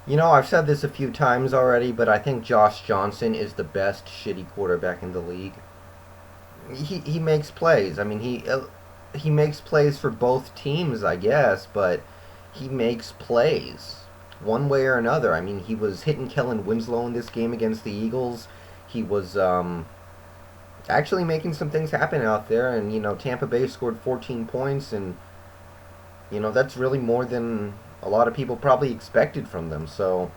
I've said this a few times already, but I think Josh Johnson is the best shitty quarterback in the league. He makes plays. I mean, he makes plays for both teams, I guess, but he makes plays one way or another. I mean, he was hitting Kellen Winslow in this game against the Eagles. He was actually making some things happen out there, and Tampa Bay scored 14 points, and that's really more than a lot of people probably expected from them. So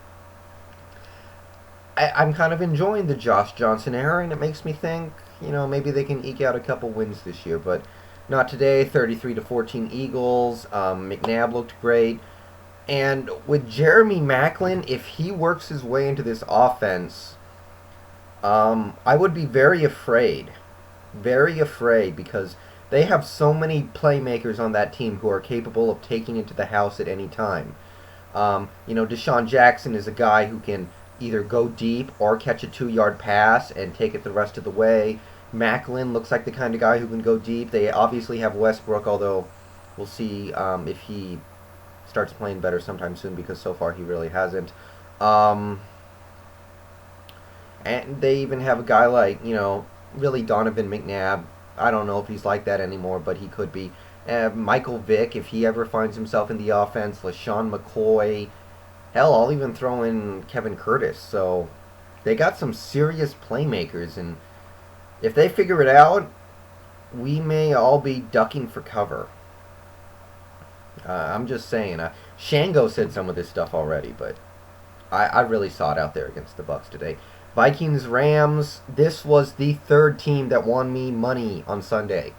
I'm kind of enjoying the Josh Johnson era, and it makes me think, maybe they can eke out a couple wins this year, but not today. 33-14 Eagles. McNabb looked great, and with Jeremy Maclin, if he works his way into this offense, I would be very afraid because they have so many playmakers on that team who are capable of taking it to the house at any time. Deshaun Jackson is a guy who can either go deep or catch a 2 yard pass and take it the rest of the way. Macklin looks like the kind of guy who can go deep. They obviously have Westbrook, although we'll see if he starts playing better sometime soon because so far he really hasn't. Um, and they even have a guy like, really Donovan McNabb. I don't know if he's like that anymore, but he could be. Michael Vick, if he ever finds himself in the offense. LaShawn McCoy. Hell, I'll even throw in Kevin Curtis. So they got some serious playmakers, and if they figure it out, we may all be ducking for cover. I'm just saying. Shango said some of this stuff already, but I really saw it out there against the Bucks today. Vikings Rams. This was the third team that won me money on Sunday.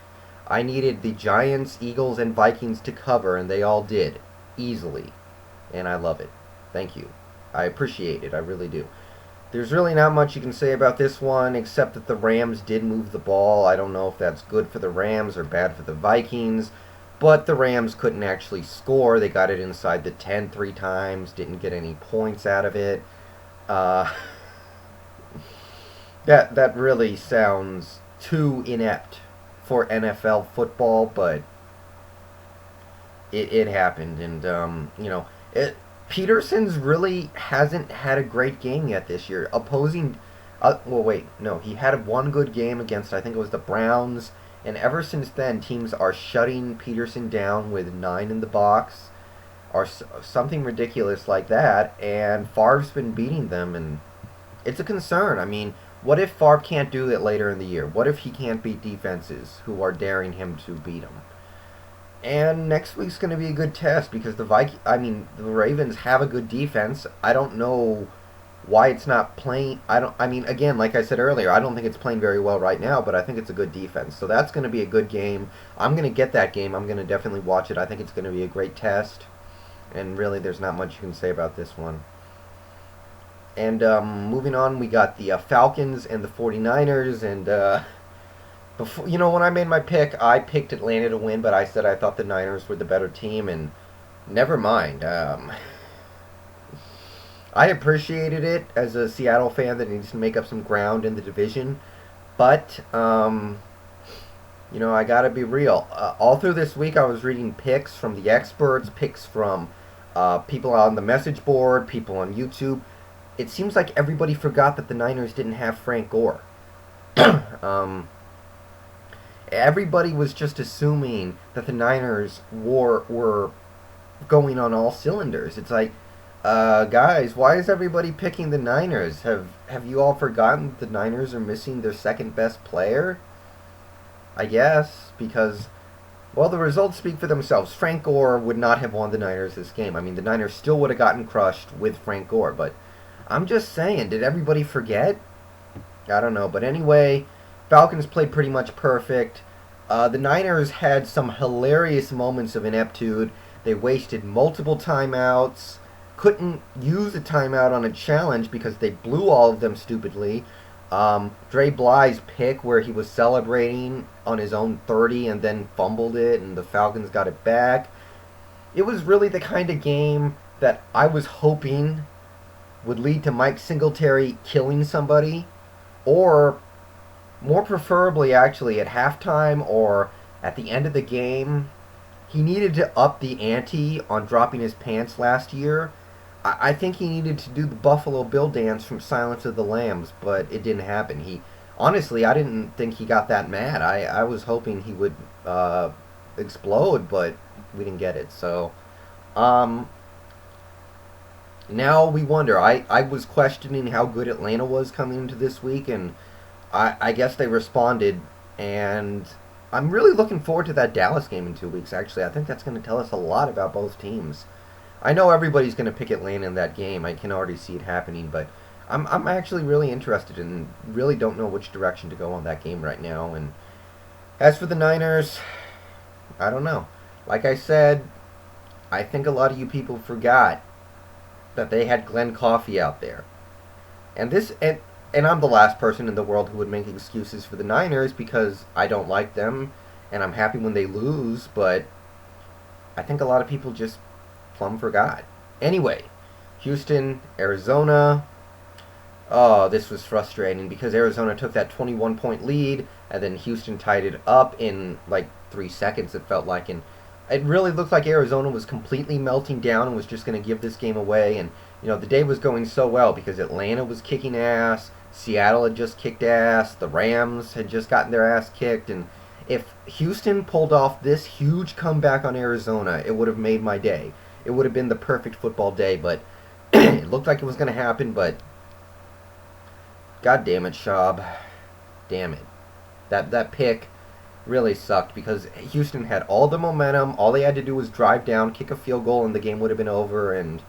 I needed the Giants, Eagles, and Vikings to cover, and they all did easily, and I love it. Thank you. I appreciate it. I really do. There's really not much you can say about this one except that the Rams did move the ball. I don't know if that's good for the Rams or bad for the Vikings, but the Rams couldn't actually score. They got it inside the 10 3 times, didn't get any points out of it. Uh, that really sounds too inept for NFL football, but it happened, and Peterson's really hasn't had a great game yet this year. Well, wait, no, he had one good game against, I think it was the Browns, and ever since then, teams are shutting Peterson down with 9 in the box, or something ridiculous like that, and Favre's been beating them, and it's a concern. I mean, what if Favre can't do it later in the year? What if he can't beat defenses who are daring him to beat him? And next week's going to be a good test because the Ravens have a good defense. I don't know why it's not playing. I mean, again, like I said earlier, I don't think it's playing very well right now, but I think it's a good defense. So that's going to be a good game. I'm going to get that game. I'm going to definitely watch it. I think it's going to be a great test. And really, there's not much you can say about this one. And moving on, we got the Falcons and the 49ers. And before, when I made my pick, I picked Atlanta to win, but I said I thought the Niners were the better team, and never mind. I appreciated it as a Seattle fan that needs to make up some ground in the division, but I gotta be real. All through this week, I was reading picks from the experts, picks from people on the message board, people on YouTube. It seems like everybody forgot that the Niners didn't have Frank Gore. Everybody was just assuming that the Niners were going on all cylinders. It's like, guys, why is everybody picking the Niners? Have you all forgotten that the Niners are missing their second best player? I guess because, well, the results speak for themselves. Frank Gore would not have won the Niners this game. I mean, the Niners still would have gotten crushed with Frank Gore, but I'm just saying, did everybody forget? I don't know, but anyway, Falcons played pretty much perfect. The Niners had some hilarious moments of ineptitude. They wasted multiple timeouts, couldn't use a timeout on a challenge because they blew all of them stupidly. Dre Bly's pick where he was celebrating on his own 30 and then fumbled it and the Falcons got it back. It was really the kind of game that I was hoping would lead to Mike Singletary killing somebody, or more preferably actually at halftime or at the end of the game. He needed to up the ante on dropping his pants last year. I think he needed to do the Buffalo Bill dance from Silence of the Lambs, but it didn't happen. He honestly, I didn't think he got that mad. I was hoping he would explode, but we didn't get it. So um, now we wonder. I was questioning how good Atlanta was coming into this week, and I guess they responded. And I'm really looking forward to that Dallas game in 2 weeks. Actually, I think that's going to tell us a lot about both teams. I know everybody's going to pick Atlanta in that game. I can already see it happening, but I'm actually really interested and really don't know which direction to go on that game right now. And as for the Niners, I don't know. Like I said, I think a lot of you people forgot that they had Glenn Coffey out there. And and I'm the last person in the world who would make excuses for the Niners because I don't like them and I'm happy when they lose, but I think a lot of people just plumb forgot. Anyway, Houston, Arizona. Oh, this was frustrating because Arizona took that 21-point lead and then Houston tied it up in like 3 seconds, it felt like. And it really looked like Arizona was completely melting down and was just going to give this game away. And, the day was going so well because Atlanta was kicking ass, Seattle had just kicked ass, the Rams had just gotten their ass kicked. And if Houston pulled off this huge comeback on Arizona, it would have made my day. It would have been the perfect football day, but it looked like it was going to happen, but God damn it, Schaub. Damn it. That pick really sucked because Houston had all the momentum. All they had to do was drive down, kick a field goal, and the game would have been over. And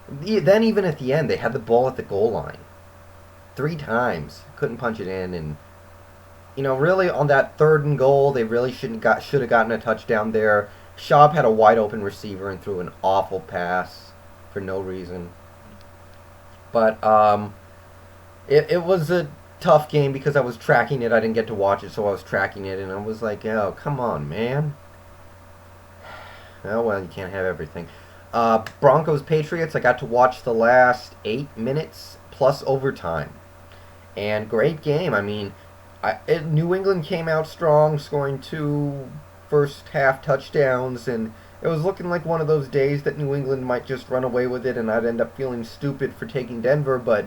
then even at the end, they had the ball at the goal line 3 times. Couldn't punch it in. And, really on that 3rd and goal, they really should have gotten a touchdown there. Schaub had a wide open receiver and threw an awful pass for no reason. But it was a tough game because I was tracking it. I didn't get to watch it, so I was tracking it, and I was like, oh, come on, man. Oh, well, you can't have everything. Broncos Patriots, I got to watch the last 8 minutes plus overtime. And great game. I mean, New England came out strong, scoring 2 first half touchdowns, and it was looking like one of those days that New England might just run away with it, and I'd end up feeling stupid for taking Denver, but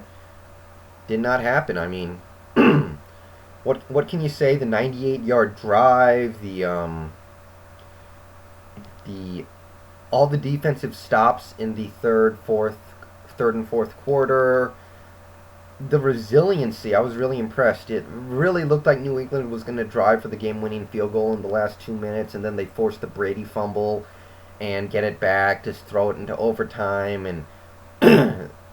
did not happen. I mean, what can you say? The 98-yard drive, the all the defensive stops in the third and fourth quarter, the resiliency. I was really impressed. It really looked like New England was going to drive for the game-winning field goal in the last 2 minutes, and then they forced the Brady fumble and get it back, just throw it into overtime, and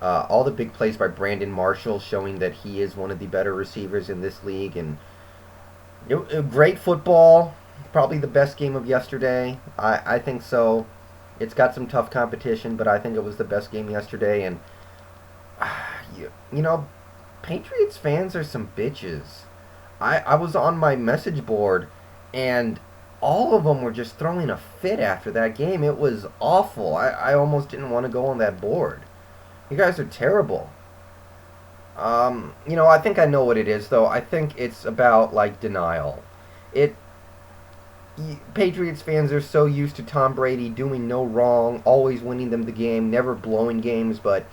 all the big plays by Brandon Marshall showing that he is one of the better receivers in this league. And great football. Probably the best game of yesterday. I think so. It's got some tough competition, but I think it was the best game yesterday. And, Patriots fans are some bitches. I was on my message board, and all of them were just throwing a fit after that game. It was awful. I almost didn't want to go on that board. You guys are terrible. I think I know what it is, though. I think it's about, denial. Patriots fans are so used to Tom Brady doing no wrong, always winning them the game, never blowing games, but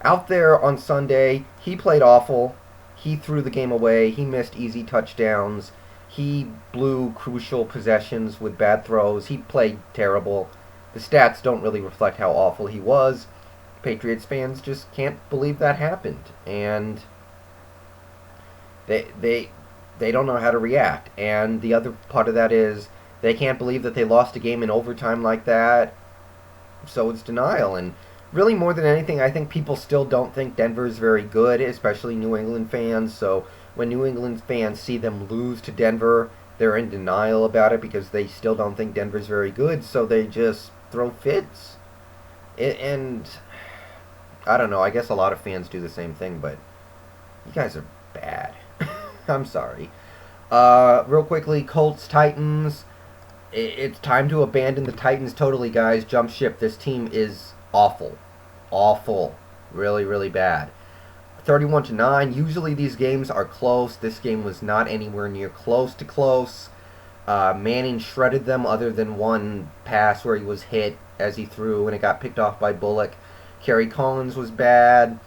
out there on Sunday, he played awful. He threw the game away. He missed easy touchdowns. He blew crucial possessions with bad throws. He played terrible. The stats don't really reflect how awful he was. Patriots fans just can't believe that happened, and they don't know how to react. And the other part of that is they can't believe that they lost a game in overtime like that. So it's denial. And really, more than anything, I think people still don't think Denver is very good, especially New England fans. So when New England fans see them lose to Denver, they're in denial about it because they still don't think Denver's very good. So they just throw fits. And I don't know. I guess a lot of fans do the same thing, but you guys are bad. I'm sorry. Real quickly, Colts, Titans. It's time to abandon the Titans totally, guys. Jump ship. This team is awful. Awful. Really, really bad. 31-9. Usually these games are close. This game was not anywhere near close to close. Manning shredded them other than one pass where he was hit as he threw and it got picked off by Bullock. Kerry Collins was bad.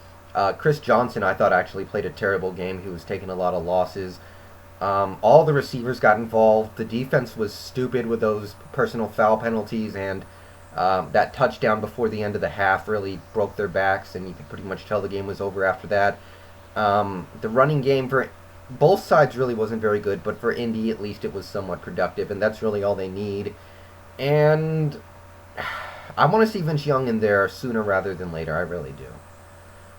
Chris Johnson, I thought, actually played a terrible game. He was taking a lot of losses. All the receivers got involved. The defense was stupid with those personal foul penalties, and that touchdown before the end of the half really broke their backs, and you could pretty much tell the game was over after that. The running game for both sides really wasn't very good, but for Indy at least it was somewhat productive, and that's really all they need. And I want to see Vince Young in there sooner rather than later. I really do.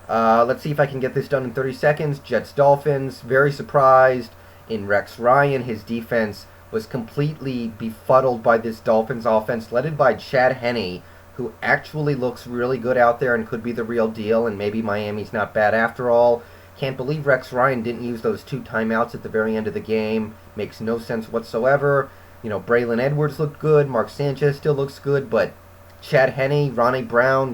Let's see if I can get this done in 30 seconds. Jets Dolphins, very surprised in Rex Ryan. His defense was completely befuddled by this Dolphins offense, led by Chad Henne, who actually looks really good out there and could be the real deal, and maybe Miami's not bad after all. Can't believe Rex Ryan didn't use those 2 timeouts at the very end of the game. Makes no sense whatsoever. Braylon Edwards looked good. Mark Sanchez still looks good, but Chad Henne, Ronnie Brown,